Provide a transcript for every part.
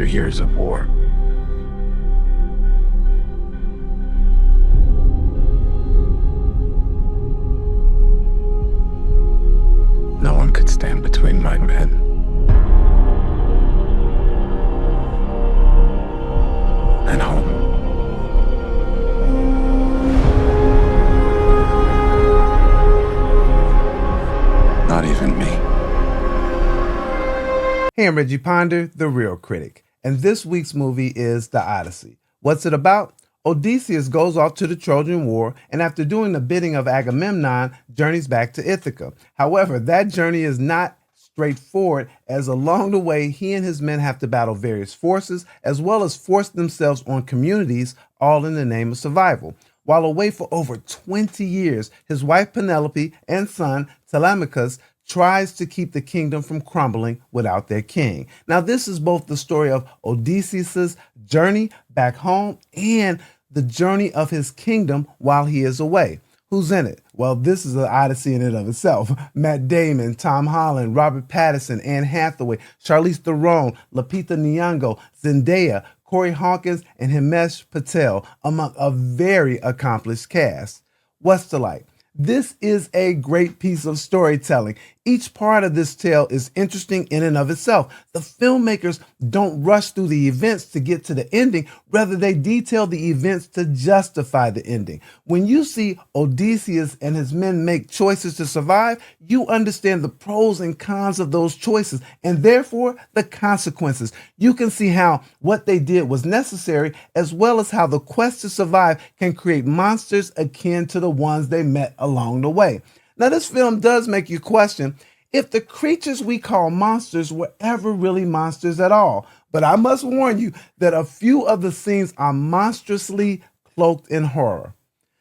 after years of war. No one could stand between my men and home. Not even me. Hey, I'm Reggie Ponder, the Real Critic, and this week's movie is The Odyssey. What's it about? Odysseus goes off to the Trojan War and after doing the bidding of Agamemnon, journeys back to Ithaca. However, that journey is not straightforward as along the way he and his men have to battle various forces as well as force themselves on communities, all in the name of survival. While away for over 20 years, his wife Penelope and son Telemachus tries to keep the kingdom from crumbling without their king. Now, this is both the story of Odysseus' journey back home and the journey of his kingdom while he is away. Who's in it? Well, this is an odyssey in and of itself. Matt Damon, Tom Holland, Robert Pattinson, Anne Hathaway, Charlize Theron, Lupita Nyong'o, Zendaya, Corey Hawkins, and Himesh Patel, among a very accomplished cast. What's to like? This is a great piece of storytelling. Each part of this tale is interesting in and of itself. The filmmakers don't rush through the events to get to the ending. Rather, they detail the events to justify the ending. When you see Odysseus and his men make choices to survive, you understand the pros and cons of those choices and therefore the consequences. You can see how what they did was necessary as well as how the quest to survive can create monsters akin to the ones they met along the way. Now, this film does make you question if the creatures we call monsters were ever really monsters at all. But I must warn you that a few of the scenes are monstrously cloaked in horror.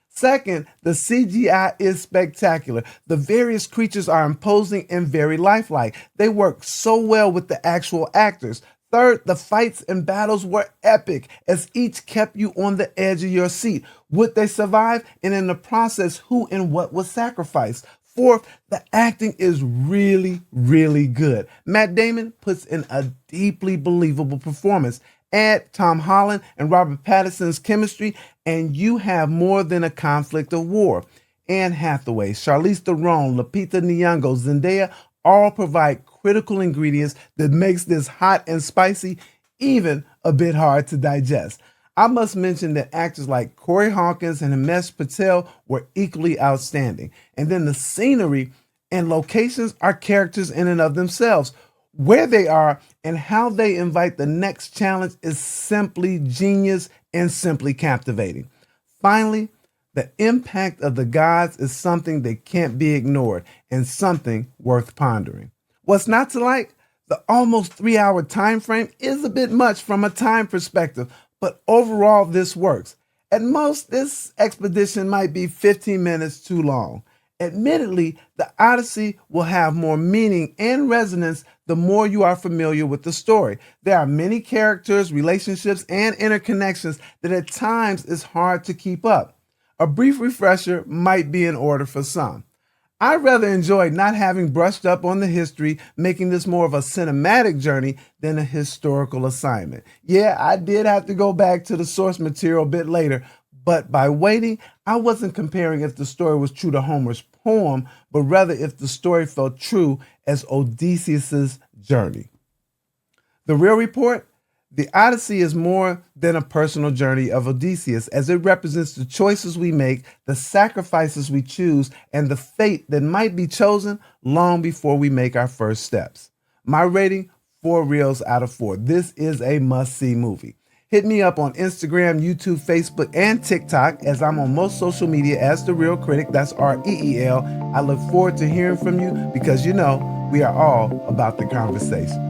Second, the CGI is spectacular. The various creatures are imposing and very lifelike. They work so well with the actual actors. Third, the fights and battles were epic as each kept you on the edge of your seat. Would they survive? And in the process, who and what was sacrificed? Fourth, the acting is really, really good. Matt Damon puts in a deeply believable performance. Add Tom Holland and Robert Pattinson's chemistry, and you have more than a conflict of war. Anne Hathaway, Charlize Theron, Lupita Nyong'o, Zendaya all provide critical ingredients that makes this hot and spicy even a bit hard to digest. I must mention that actors like Corey Hawkins and Himesh Patel were equally outstanding. And then the scenery and locations are characters in and of themselves. Where they are and how they invite the next challenge is simply genius and simply captivating. Finally, the impact of the gods is something that can't be ignored and something worth pondering. What's not to like? The almost 3-hour time frame is a bit much from a time perspective, but overall this works. At most, this expedition might be 15 minutes too long. Admittedly, the Odyssey will have more meaning and resonance the more you are familiar with the story. There are many characters, relationships, and interconnections that at times is hard to keep up. A brief refresher might be in order for some. I rather enjoyed not having brushed up on the history, making this more of a cinematic journey than a historical assignment. Yeah, I did have to go back to the source material a bit later, but by waiting, I wasn't comparing if the story was true to Homer's poem, but rather if the story felt true as Odysseus' journey. The Real Report? The Odyssey is more than a personal journey of Odysseus, as it represents the choices we make, the sacrifices we choose, and the fate that might be chosen long before we make our first steps. My rating, 4 reels out of 4. This is a must-see movie. Hit me up on Instagram, YouTube, Facebook, and TikTok, as I'm on most social media as The Real Critic. That's REEL. I look forward to hearing from you because, you know, we are all about the conversation.